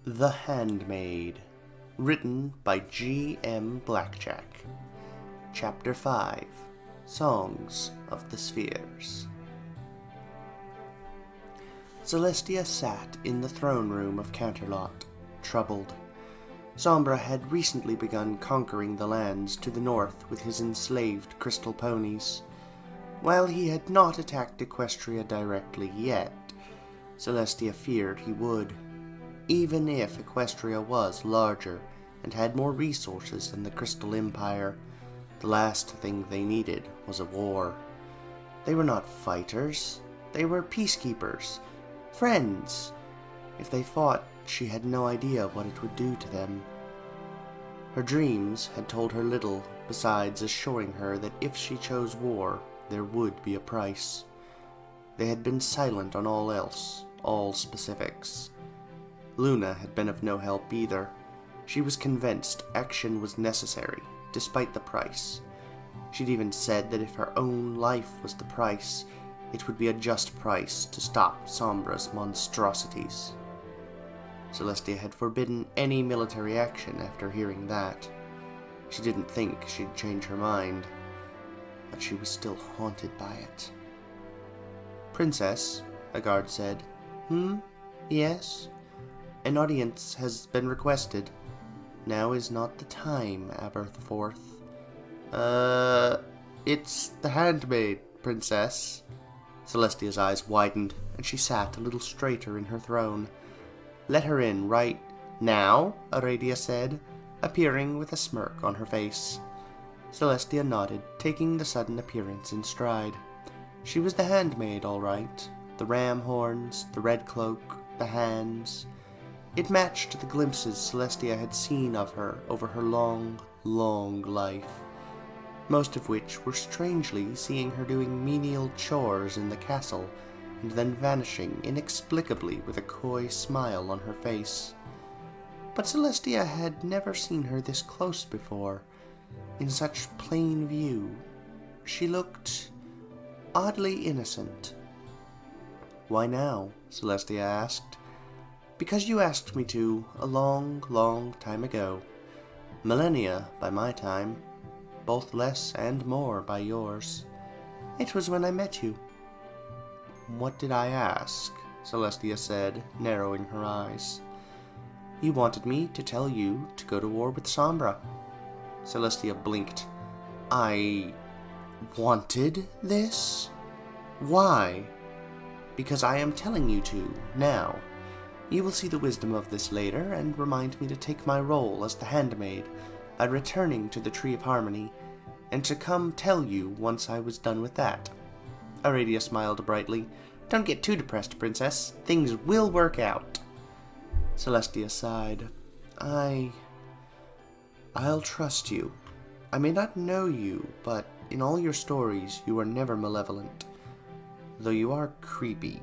The Handmaid, written by G.M. Blackjack. Chapter 5, Songs of the Spheres. Celestia sat in the throne room of Canterlot, troubled. Sombra had recently begun conquering the lands to the north with his enslaved crystal ponies. While he had not attacked Equestria directly yet, Celestia feared he would. Even if Equestria was larger and had more resources than the Crystal Empire, the last thing they needed was a war. They were not fighters, they were peacekeepers, friends. If they fought, she had no idea what it would do to them. Her dreams had told her little, besides assuring her that if she chose war, there would be a price. They had been silent on all else, all specifics. Luna had been of no help either. She was convinced action was necessary, despite the price. She'd even said that if her own life was the price, it would be a just price to stop Sombra's monstrosities. Celestia had forbidden any military action after hearing that. She didn't think she'd change her mind, but she was still haunted by it. "Princess," a guard said. Yes? An audience has been requested. Now is not the time, Aberforth. It's the Handmaid, Princess." Celestia's eyes widened, and she sat a little straighter in her throne. "Let her in right now," Aradia said, appearing with a smirk on her face. Celestia nodded, taking the sudden appearance in stride. She was the Handmaid, all right. The ram horns, the red cloak, the hands. It matched the glimpses Celestia had seen of her over her long, long life, most of which were strangely seeing her doing menial chores in the castle and then vanishing inexplicably with a coy smile on her face. But Celestia had never seen her this close before, in such plain view. She looked oddly innocent. "Why now?" Celestia asked. "Because you asked me to, a long, long time ago. Millennia by my time, both less and more by yours. It was when I met you." "What did I ask?" Celestia said, narrowing her eyes. "You wanted me to tell you to go to war with Sombra." Celestia blinked. "I wanted this? Why?" "Because I am telling you to, now. You will see the wisdom of this later, and remind me to take my role as the Handmaid by returning to the Tree of Harmony, and to come tell you once I was done with that." Aradia smiled brightly. "Don't get too depressed, Princess. Things will work out." Celestia sighed. I'll trust you. I may not know you, but in all your stories you are never malevolent, though you are creepy.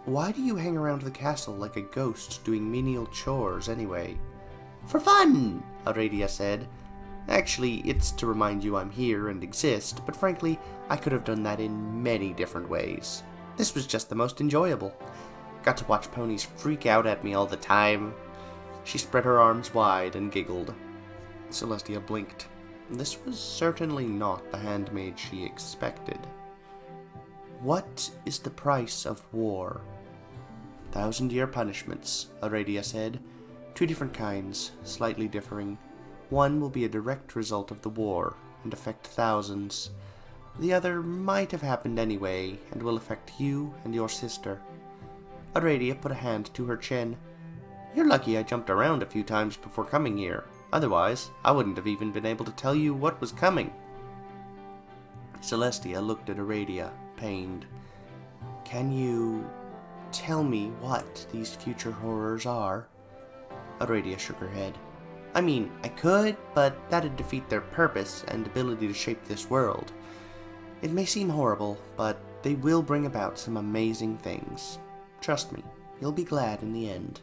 Why do you hang around the castle like a ghost doing menial chores anyway?" "For fun," Aradia said. "Actually, it's to remind you I'm here and exist, but frankly, I could have done that in many different ways. This was just the most enjoyable. Got to watch ponies freak out at me all the time." She spread her arms wide and giggled. Celestia blinked. This was certainly not the Handmaid she expected. "What is the price of war?" "1,000-year punishments," Aradia said. "Two different kinds, slightly differing. One will be a direct result of the war and affect thousands. The other might have happened anyway and will affect you and your sister." Aradia put a hand to her chin. "You're lucky I jumped around a few times before coming here. Otherwise, I wouldn't have even been able to tell you what was coming." Celestia looked at Aradia, pained. "Can you tell me what these future horrors are?" Aradia shook her head. "I mean, I could, but that'd defeat their purpose and ability to shape this world. It may seem horrible, but they will bring about some amazing things. Trust me, you'll be glad in the end."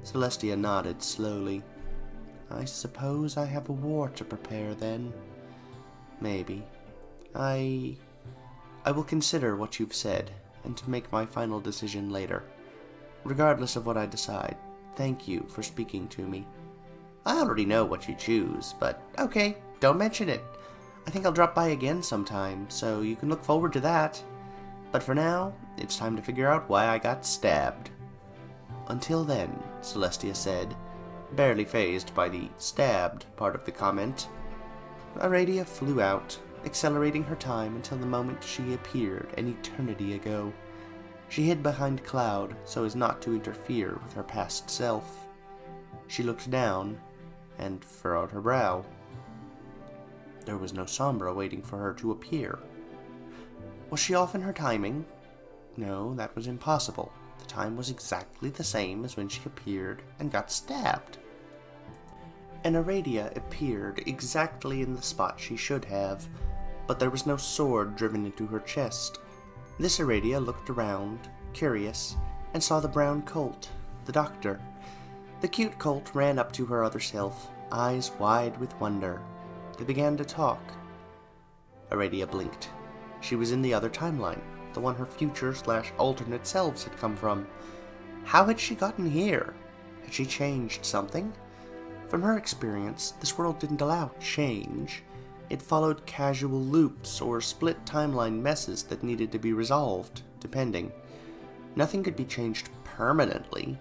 Celestia nodded slowly. "I suppose I have a war to prepare then. Maybe. I will consider what you've said, and to make my final decision later. Regardless of what I decide, thank you for speaking to me. I already know what you choose, but okay, don't mention it. I think I'll drop by again sometime, so you can look forward to that. But for now, it's time to figure out why I got stabbed. Until then, Celestia said, barely fazed by the stabbed part of the comment. Aradia flew out, accelerating her time until the moment she appeared an eternity ago. She hid behind cloud so as not to interfere with her past self. She looked down and furrowed her brow. There was no Sombra waiting for her to appear. Was she off in her timing? No, that was impossible. The time was exactly the same as when she appeared and got stabbed. And Aradia appeared exactly in the spot she should have, but there was no sword driven into her chest. This Aradia looked around, curious, and saw the brown colt, the doctor. The cute colt ran up to her other self, eyes wide with wonder. They began to talk. Aradia blinked. She was in the other timeline, the one her future/alternate selves had come from. How had she gotten here? Had she changed something? From her experience, this world didn't allow change. It followed casual loops or split timeline messes that needed to be resolved, depending. Nothing could be changed permanently.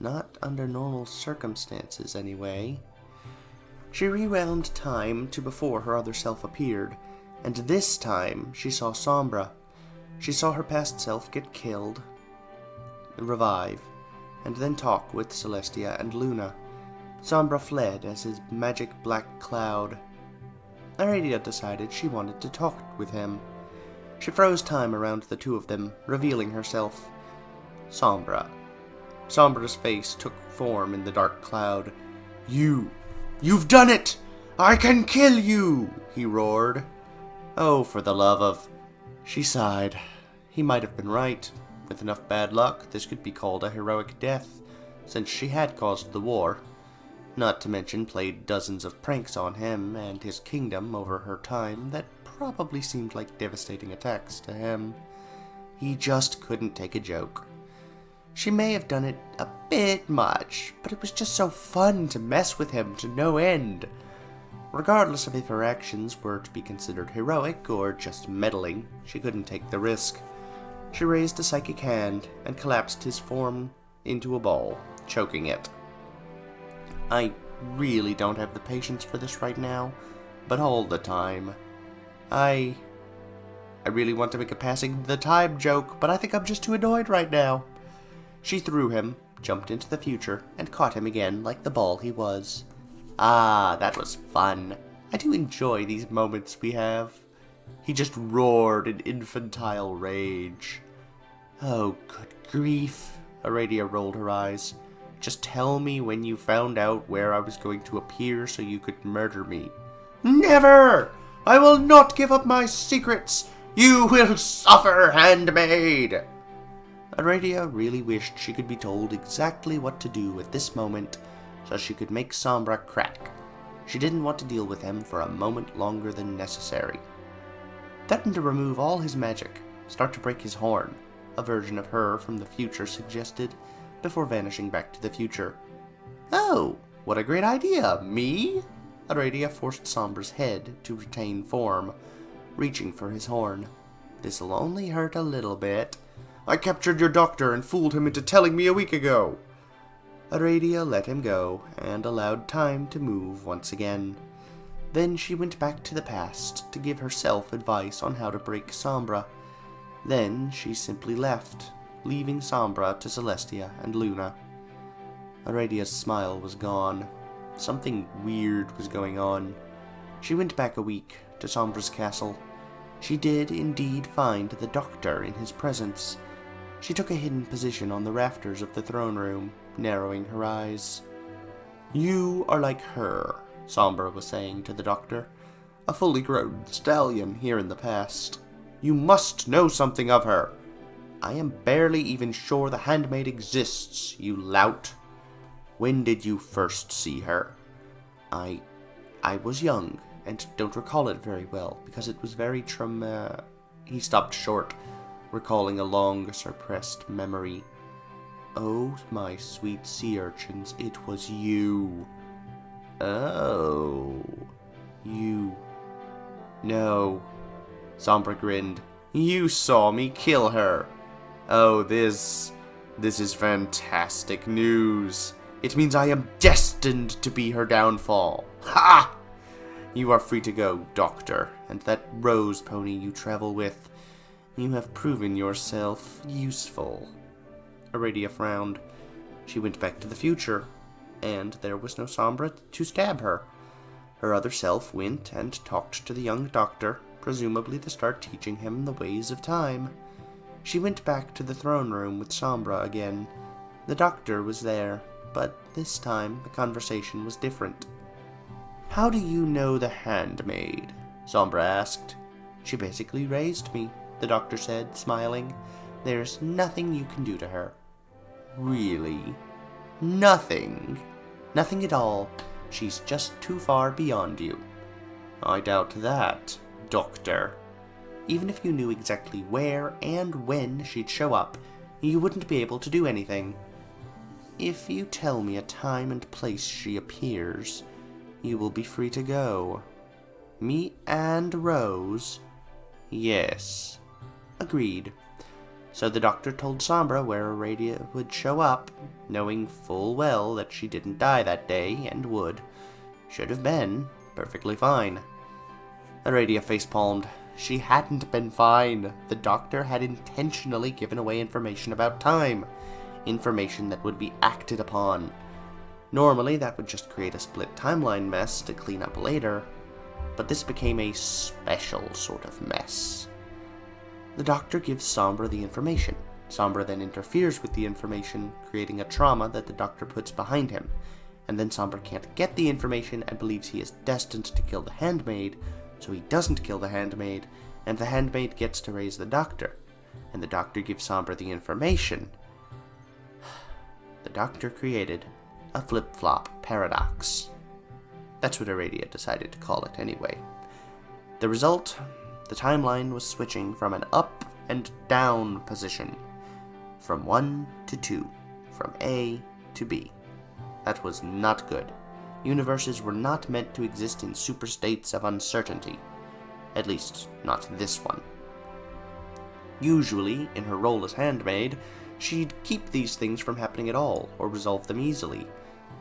Not under normal circumstances, anyway. She rewound time to before her other self appeared, and this time she saw Sombra. She saw her past self get killed, revive, and then talk with Celestia and Luna. Sombra fled as his magic black cloud. Aradia decided she wanted to talk with him. She froze time around the two of them, revealing herself. Sombra. Sombra's face took form in the dark cloud. You've done it! I can kill you! He roared. Oh, for the love of... She sighed. He might have been right. With enough bad luck, this could be called a heroic death, since she had caused the war. Not to mention played dozens of pranks on him and his kingdom over her time that probably seemed like devastating attacks to him. He just couldn't take a joke. She may have done it a bit much, but it was just so fun to mess with him to no end. Regardless of if her actions were to be considered heroic or just meddling, she couldn't take the risk. She raised a psychic hand and collapsed his form into a ball, choking it. I really don't have the patience for this right now, but all the time. I really want to make a passing the time joke, but I think I'm just too annoyed right now. She threw him, jumped into the future, and caught him again like the ball he was. Ah, that was fun. I do enjoy these moments we have. He just roared in infantile rage. Oh, good grief. Aradia rolled her eyes. Just tell me when you found out where I was going to appear so you could murder me. Never! I will not give up my secrets! You will suffer, Handmaid! Aradia really wished she could be told exactly what to do at this moment so she could make Sombra crack. She didn't want to deal with him for a moment longer than necessary. Threatened to remove all his magic, start to break his horn, a version of her from the future suggested, before vanishing back to the future. Oh, what a great idea! Me? Aradia forced Sombra's head to retain form, reaching for his horn. This'll only hurt a little bit. I captured your doctor and fooled him into telling me a week ago. Aradia let him go and allowed time to move once again. Then she went back to the past to give herself advice on how to break Sombra. Then she simply left, leaving Sombra to Celestia and Luna. Aradia's smile was gone. Something weird was going on. She went back a week to Sombra's castle. She did indeed find the doctor in his presence. She took a hidden position on the rafters of the throne room, narrowing her eyes. You are like her, Sombra was saying to the doctor. A fully grown stallion here in the past. You must know something of her. I am barely even sure the Handmaid exists, you lout. When did you first see her? I was young, and don't recall it very well, because it was very He stopped short, recalling a long, suppressed memory. Oh, my sweet sea urchins, it was you. Oh. You. No. Sombra grinned. You saw me kill her. Oh, this is fantastic news. It means I am destined to be her downfall. Ha! You are free to go, Doctor, and that rose pony you travel with. You have proven yourself useful. Aradia frowned. She went back to the future, and there was no Sombra to stab her. Her other self went and talked to the young doctor, presumably to start teaching him the ways of time. She went back to the throne room with Sombra again. The doctor was there, but this time the conversation was different. How do you know the Handmaid? Sombra asked. She basically raised me, the doctor said, smiling. There's nothing you can do to her. Really? Nothing? Nothing at all. She's just too far beyond you. I doubt that, Doctor. Even if you knew exactly where and when she'd show up, you wouldn't be able to do anything. If you tell me a time and place she appears, you will be free to go. Me and Rose? Yes. Agreed. So the doctor told Sombra where Aradia would show up, knowing full well that she didn't die that day and would. Should have been perfectly fine. Aradia facepalmed. She hadn't been fine. The doctor had intentionally given away information about time. Information that would be acted upon. Normally, that would just create a split timeline mess to clean up later, but this became a special sort of mess. The doctor gives Sombra the information. Sombra then interferes with the information, creating a trauma that the doctor puts behind him, and then Sombra can't get the information and believes he is destined to kill the Handmaid, so he doesn't kill the Handmaid, and the Handmaid gets to raise the doctor, and the doctor gives Sombra the information. The doctor created a flip-flop paradox. That's what Aradia decided to call it anyway. The result, the timeline was switching from an up and down position, from 1 to 2, from A to B. That was not good. Universes were not meant to exist in super states of uncertainty. At least, not this one. Usually, in her role as Handmaid, she'd keep these things from happening at all, or resolve them easily.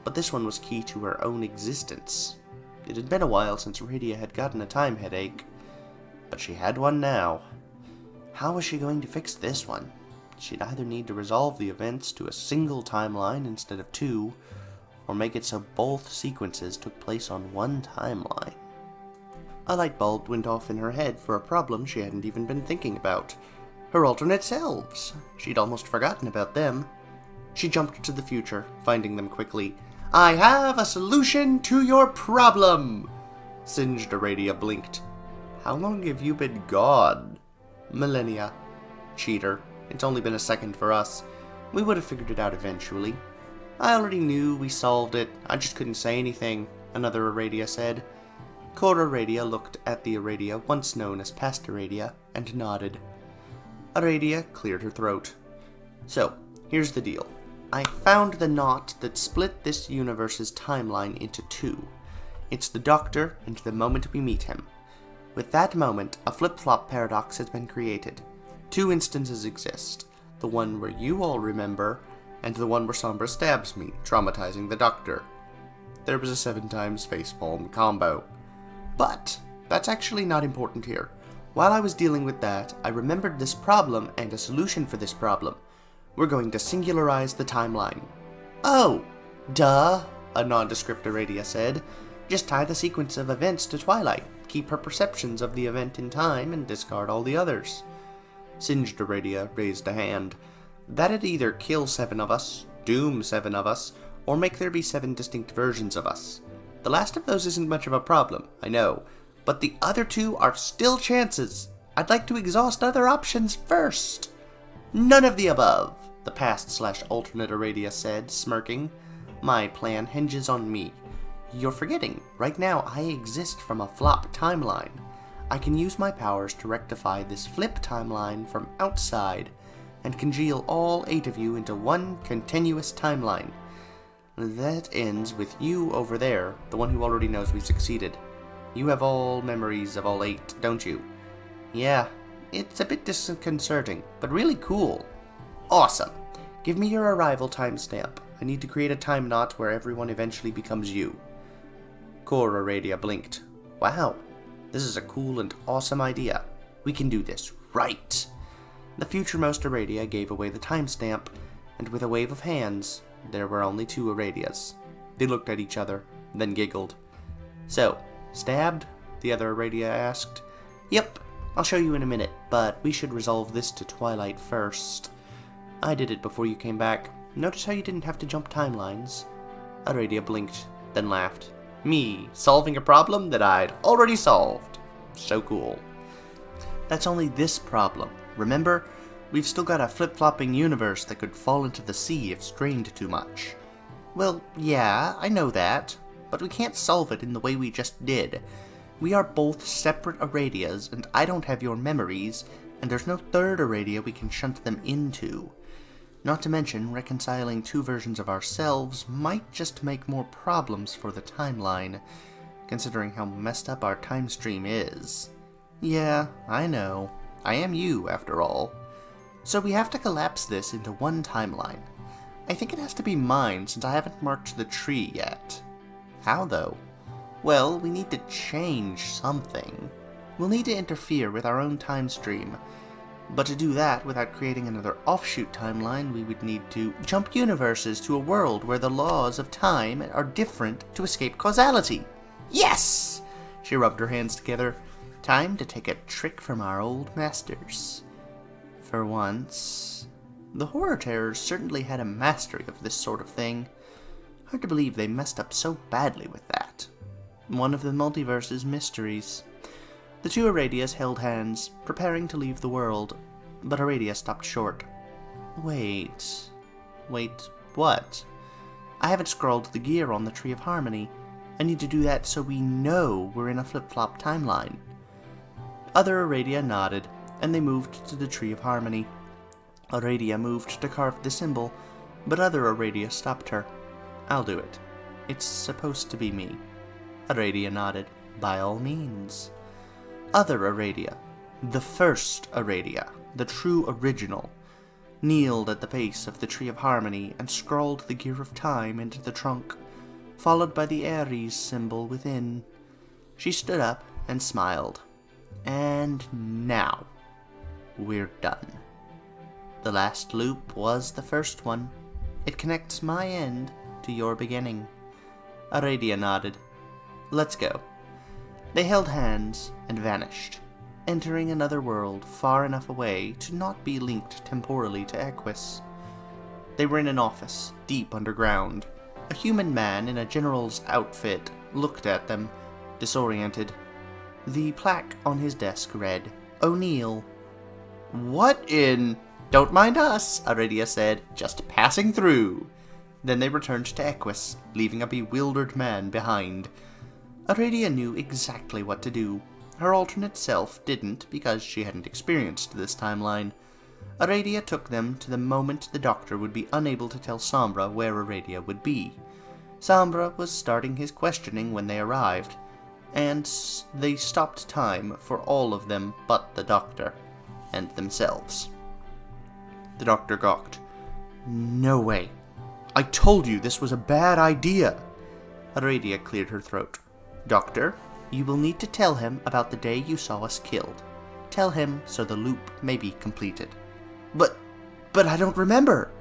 But this one was key to her own existence. It had been a while since Aradia had gotten a time headache, but she had one now. How was she going to fix this one? She'd either need to resolve the events to a single timeline instead of two, or make it so both sequences took place on one timeline. A light bulb went off in her head for a problem she hadn't even been thinking about. Her alternate selves! She'd almost forgotten about them. She jumped to the future, finding them quickly. I have a solution to your problem! Singed Aradia blinked. How long have you been gone? Millennia. Cheater. It's only been a second for us. We would have figured it out eventually. I already knew we solved it. I just couldn't say anything, another Aradia said. Core Aradia looked at the Aradia once known as Past Aradia and nodded. Aradia cleared her throat. So, here's the deal. I found the knot that split this universe's timeline into two. It's the Doctor and the moment we meet him. With that moment, a flip-flop paradox has been created. Two instances exist. The one where you all remember, and the one where Sombra stabs me, traumatizing the Doctor. There was a 7 times facepalm combo. But that's actually not important here. While I was dealing with that, I remembered this problem and a solution for this problem. We're going to singularize the timeline. Oh, duh, a nondescript Aradia said. Just tie the sequence of events to Twilight, keep her perceptions of the event in time, and discard all the others. Singed Aradia raised a hand. That'd either kill 7 of us, doom 7 of us, or make there be 7 distinct versions of us. The last of those isn't much of a problem, I know, but the other 2 are still chances. I'd like to exhaust other options first. None of the above, the past/alternate Aradia said, smirking. My plan hinges on me. You're forgetting, right now I exist from a flop timeline. I can use my powers to rectify this flip timeline from outside, and congeal all 8 of you into one continuous timeline. That ends with you over there, the one who already knows we succeeded. You have all memories of all 8, don't you? Yeah, it's a bit disconcerting, but really cool. Awesome. Give me your arrival timestamp. I need to create a time knot where everyone eventually becomes you. Core Aradia blinked. Wow, this is a cool and awesome idea. We can do this, right? The futuremost Aradia gave away the timestamp, and with a wave of hands, there were only 2 Aradias. They looked at each other, then giggled. So, stabbed? The other Aradia asked. Yep, I'll show you in a minute, but we should resolve this to Twilight first. I did it before you came back. Notice how you didn't have to jump timelines? Aradia blinked, then laughed. Me, solving a problem that I'd already solved. So cool. That's only this problem. Remember? We've still got a flip-flopping universe that could fall into the sea if strained too much. Well, yeah, I know that, but we can't solve it in the way we just did. We are both separate Aradias, and I don't have your memories, and there's no third Aradia we can shunt them into. Not to mention, reconciling 2 versions of ourselves might just make more problems for the timeline, considering how messed up our time stream is. Yeah, I know. I am you, after all. So we have to collapse this into one timeline. I think it has to be mine, since I haven't marked the tree yet. How, though? Well, we need to change something. We'll need to interfere with our own time stream. But to do that without creating another offshoot timeline, we would need to jump universes to a world where the laws of time are different to escape causality. Yes! She rubbed her hands together. Time to take a trick from our old masters. For once. The Horror Terrors certainly had a mastery of this sort of thing. Hard to believe they messed up so badly with that. One of the multiverse's mysteries. The 2 Aradias held hands, preparing to leave the world, but Aradia stopped short. Wait, what? I haven't scrolled the gear on the Tree of Harmony. I need to do that so we know we're in a flip-flop timeline. Other Aradia nodded, and they moved to the Tree of Harmony. Aradia moved to carve the symbol, but other Aradia stopped her. I'll do it. It's supposed to be me. Aradia nodded. By all means. Other Aradia, the first Aradia, the true original, kneeled at the base of the Tree of Harmony and scrawled the Gear of Time into the trunk, followed by the Ares symbol within. She stood up and smiled. And now, we're done. The last loop was the first one. It connects my end to your beginning. Aradia nodded. Let's go. They held hands and vanished, entering another world far enough away to not be linked temporally to Equus. They were in an office, deep underground. A human man in a general's outfit looked at them, disoriented. The plaque on his desk read, O'Neill. What in... Don't mind us, Aradia said, just passing through. Then they returned to Equus, leaving a bewildered man behind. Aradia knew exactly what to do. Her alternate self didn't, because she hadn't experienced this timeline. Aradia took them to the moment the doctor would be unable to tell Sombra where Aradia would be. Sombra was starting his questioning when they arrived, and they stopped time for all of them but the doctor, and themselves. The doctor gawked. No way. I told you this was a bad idea. Aradia cleared her throat. Doctor, you will need to tell him about the day you saw us killed. Tell him so the loop may be completed. But I don't remember.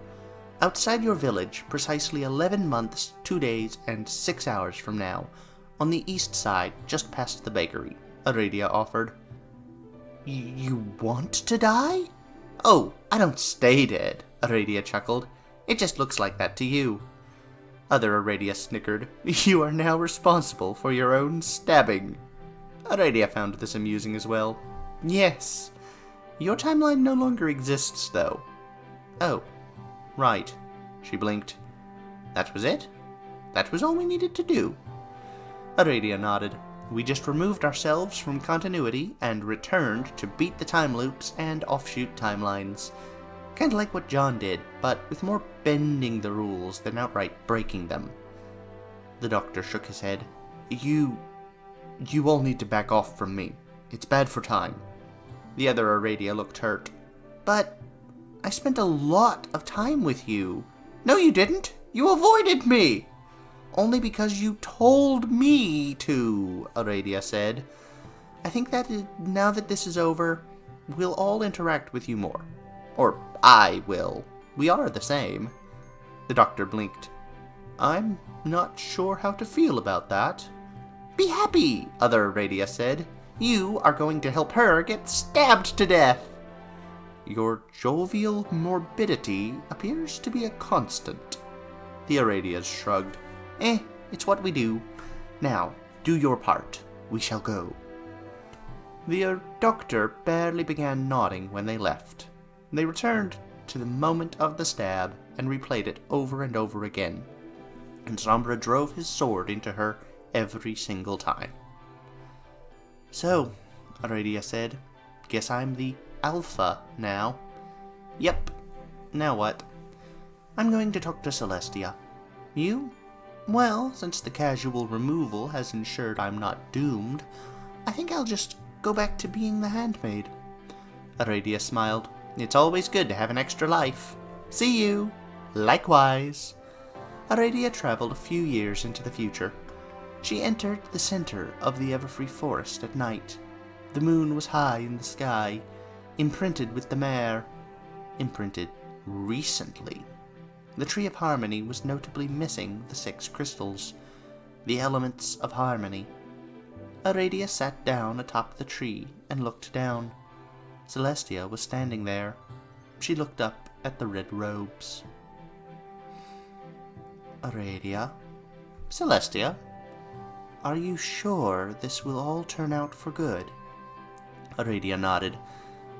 Outside your village, precisely 11 months, 2 days, and 6 hours from now, on the east side, just past the bakery, Aradia offered. You want to die? Oh, I don't stay dead, Aradia chuckled. It just looks like that to you. Other Aradia snickered. You are now responsible for your own stabbing. Aradia found this amusing as well. Yes. Your timeline no longer exists, though. Oh, right. She blinked. That was it? That was all we needed to do? Aradia nodded. We just removed ourselves from continuity and returned to beat the time loops and offshoot timelines. Kinda like what John did, but with more bending the rules than outright breaking them. The doctor shook his head. You all need to back off from me. It's bad for time. The other Aradia looked hurt. But I spent a lot of time with you. No, you didn't. You avoided me. Only because you told me to, Aradia said. I think that now that this is over, we'll all interact with you more. Or I will. We are the same. The doctor blinked. I'm not sure how to feel about that. Be happy, other Aradia said. You are going to help her get stabbed to death. Your jovial morbidity appears to be a constant. The Aradias shrugged. It's what we do. Now, do your part. We shall go. The doctor barely began nodding when they left. They returned to the moment of the stab and replayed it over and over again. And Sombra drove his sword into her every single time. So, Aradia said, guess I'm the Alpha now. Yep. Now what? I'm going to talk to Celestia. You? Well, since the casual removal has ensured I'm not doomed, I think I'll just go back to being the handmaid. Aradia smiled. It's always good to have an extra life. See you. Likewise. Aradia traveled a few years into the future. She entered the center of the Everfree Forest at night. The moon was high in the sky, imprinted with the mare. Imprinted recently. The Tree of Harmony was notably missing the 6 crystals, the elements of harmony. Aradia sat down atop the tree and looked down. Celestia was standing there. She looked up at the red robes. Aradia? Celestia? Are you sure this will all turn out for good? Aradia nodded.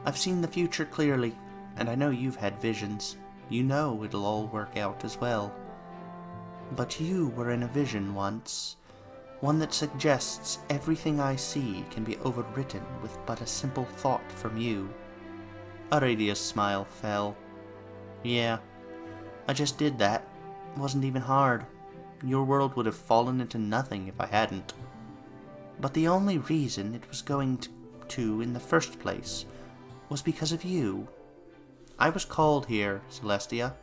I've seen the future clearly, and I know you've had visions. You know it'll all work out as well. But you were in a vision once, one that suggests everything I see can be overwritten with but a simple thought from you. Aradia's smile fell. Yeah, I just did that. It wasn't even hard. Your world would have fallen into nothing if I hadn't. But the only reason it was going to in the first place was because of you. I was called here, Celestia.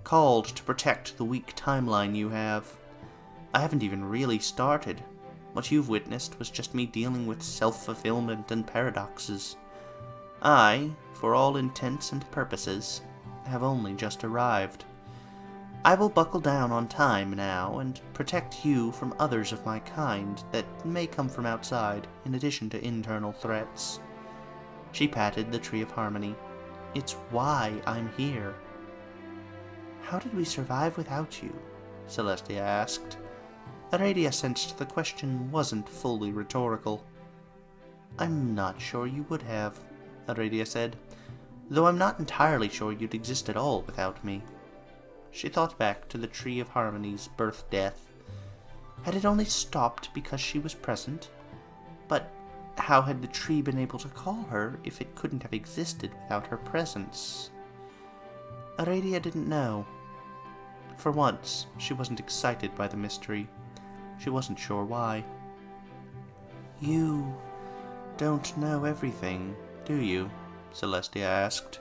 Called to protect the weak timeline you have. I haven't even really started. What you've witnessed was just me dealing with self-fulfillment and paradoxes. I, for all intents and purposes, have only just arrived. I will buckle down on time now and protect you from others of my kind that may come from outside, in addition to internal threats. She patted the Tree of Harmony. It's why I'm here. How did we survive without you? Celestia asked. Aradia sensed the question wasn't fully rhetorical. I'm not sure you would have, Aradia said, though I'm not entirely sure you'd exist at all without me. She thought back to the Tree of Harmony's birth-death. Had it only stopped because she was present? But how had the tree been able to call her if it couldn't have existed without her presence? Aradia didn't know. For once, she wasn't excited by the mystery. She wasn't sure why. You don't know everything, do you? Celestia asked.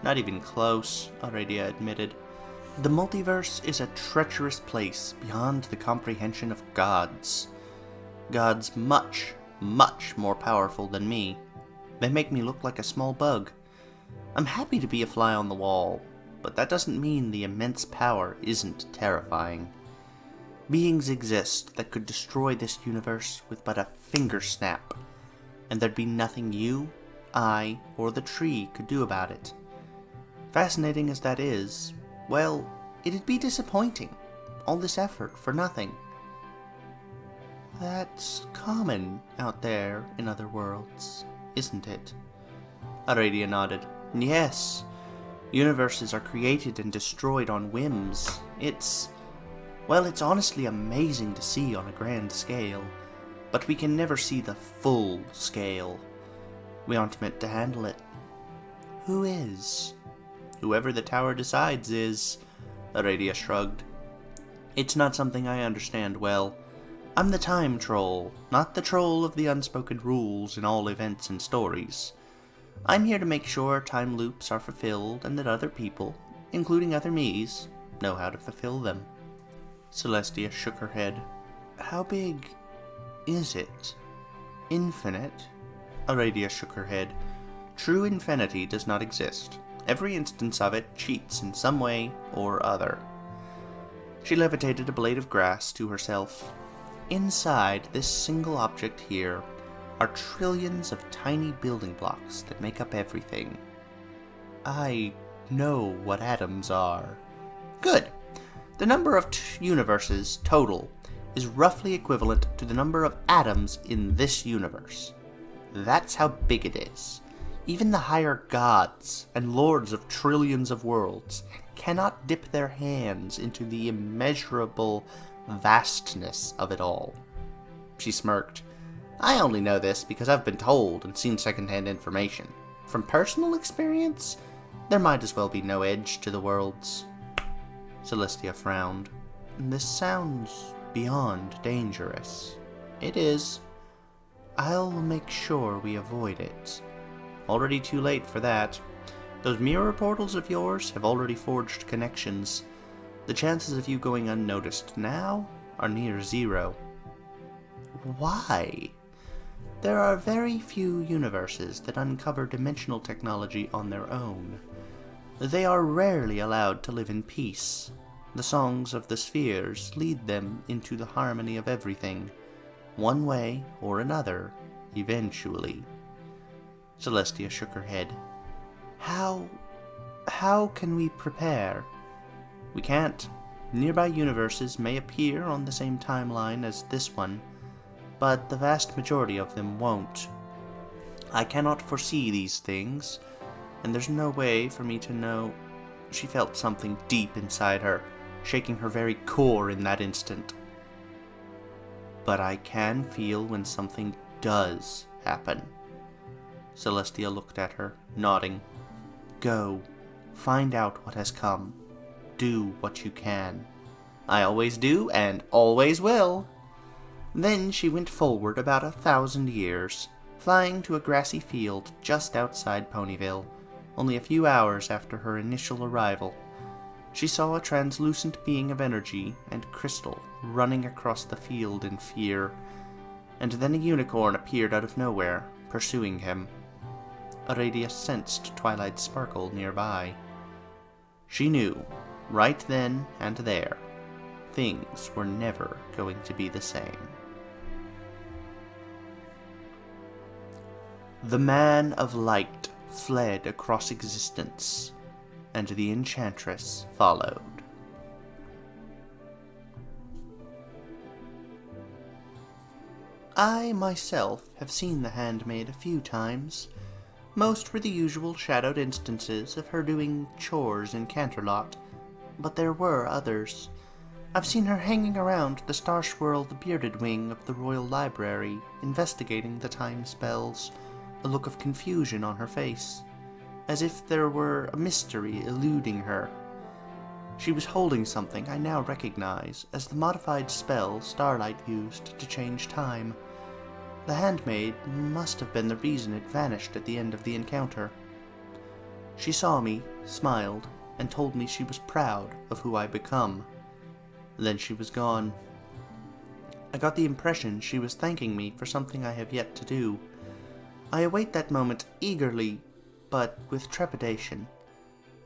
Not even close, Aradia admitted. The multiverse is a treacherous place beyond the comprehension of gods. Gods much, much more powerful than me. They make me look like a small bug. I'm happy to be a fly on the wall, but that doesn't mean the immense power isn't terrifying. Beings exist that could destroy this universe with but a finger snap, and there'd be nothing you, I, or the tree could do about it. Fascinating as that is, well, it'd be disappointing. All this effort for nothing. That's common out there in other worlds, isn't it? Aradia nodded. Yes. Universes are created and destroyed on whims. It's honestly amazing to see on a grand scale, but we can never see the full scale. We aren't meant to handle it. Who is? Whoever the tower decides is... Aradia shrugged. It's not something I understand well. I'm the time troll, not the troll of the unspoken rules in all events and stories. I'm here to make sure time loops are fulfilled and that other people, including other me's, know how to fulfill them. Celestia shook her head. How big is it? Infinite? Aradia shook her head. True infinity does not exist. Every instance of it cheats in some way or other. She levitated a blade of grass to herself. Inside this single object here are trillions of tiny building blocks that make up everything. I know what atoms are. Good. The number of universes total is roughly equivalent to the number of atoms in this universe. That's how big it is. Even the higher gods and lords of trillions of worlds cannot dip their hands into the immeasurable vastness of it all. She smirked. I only know this because I've been told and seen secondhand information. From personal experience, there might as well be no edge to the worlds. Celestia frowned. This sounds beyond dangerous. It is. I'll make sure we avoid it. Already too late for that. Those mirror portals of yours have already forged connections. The chances of you going unnoticed now are near zero. Why? There are very few universes that uncover dimensional technology on their own. They are rarely allowed to live in peace. The songs of the spheres lead them into the harmony of everything, one way or another, eventually. Celestia shook her head. How can we prepare? We can't. Nearby universes may appear on the same timeline as this one, but the vast majority of them won't. I cannot foresee these things, and there's no way for me to know. She felt something deep inside her, shaking her very core in that instant. But I can feel when something does happen. Celestia looked at her, nodding. Go. Find out what has come. Do what you can. I always do, and always will. Then she went forward about 1,000 years, flying to a grassy field just outside Ponyville, only a few hours after her initial arrival. She saw a translucent being of energy and crystal running across the field in fear, and then a unicorn appeared out of nowhere, pursuing him. Aradia sensed Twilight's sparkle nearby. She knew, right then and there, things were never going to be the same. The Man of Light fled across existence, and the Enchantress followed. I myself have seen the Handmaid a few times. Most were the usual shadowed instances of her doing chores in Canterlot, but there were others. I've seen her hanging around the star-swirled bearded wing of the Royal Library, investigating the time spells, a look of confusion on her face, as if there were a mystery eluding her. She was holding something I now recognize as the modified spell Starlight used to change time. The Handmaid must have been the reason it vanished at the end of the encounter. She saw me, smiled, and told me she was proud of who I'd become. Then she was gone. I got the impression she was thanking me for something I have yet to do. I await that moment eagerly, but with trepidation.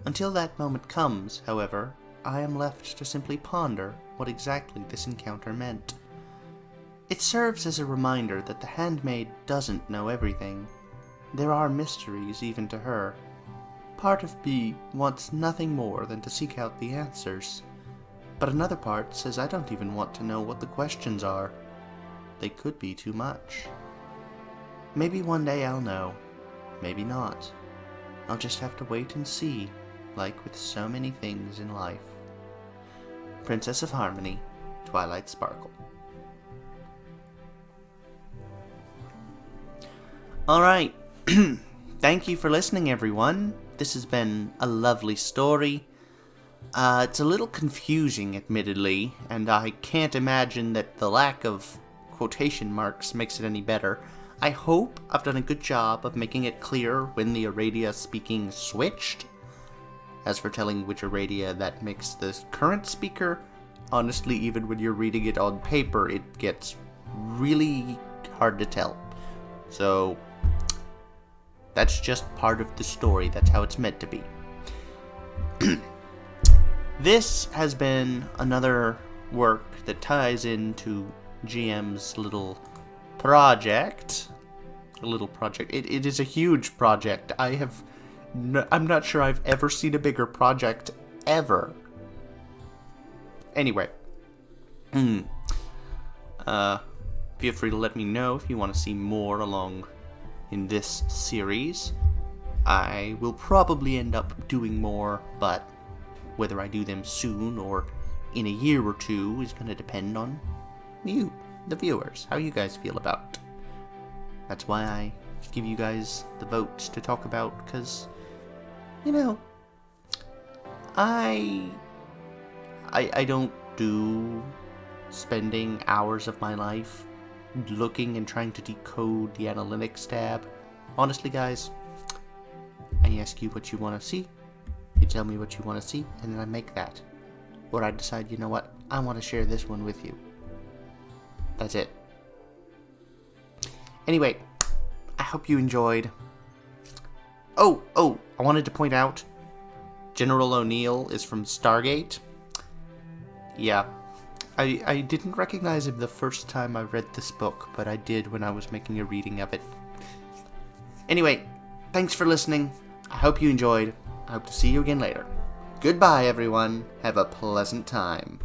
Until that moment comes, however, I am left to simply ponder what exactly this encounter meant. It serves as a reminder that the Handmaid doesn't know everything. There are mysteries even to her. Part of me wants nothing more than to seek out the answers, but another part says I don't even want to know what the questions are. They could be too much. Maybe one day I'll know, maybe not. I'll just have to wait and see, like with so many things in life. Princess of Harmony, Twilight Sparkle. Alright, thank you for listening, everyone. this has been a lovely story. It's a little confusing, admittedly, and I can't imagine that the lack of quotation marks makes it any better. I hope I've done a good job of making it clear when the Aradia speaking switched. As for telling which Aradia that makes the current speaker, honestly, even when you're reading it on paper, it gets really hard to tell. So, that's just part of the story. That's how it's meant to be. This has been another work that ties into GM's little project. It is a huge project. I'm not sure I've ever seen a bigger project ever. Anyway. Feel free to let me know if you want to see more along in this series. I will probably end up doing more, but whether I do them soon or in a year or two is going to depend on you, the viewers, how you guys feel about it. That's why I give you guys the votes to talk about, because, you know, I don't do spending hours of my life looking and trying to decode the analytics tab. Honestly, guys, I ask you what you want to see, you tell me what you want to see, and then I make that. Or I decide, you know what, I want to share this one with you. That's it. Anyway, I hope you enjoyed. Oh, I wanted to point out, General O'Neill is from Stargate. Yeah, I didn't recognize him the first time I read this book, but I did when I was making a reading of it. Anyway, thanks for listening. I hope you enjoyed. I hope to see you again later. Goodbye, everyone. Have a pleasant time.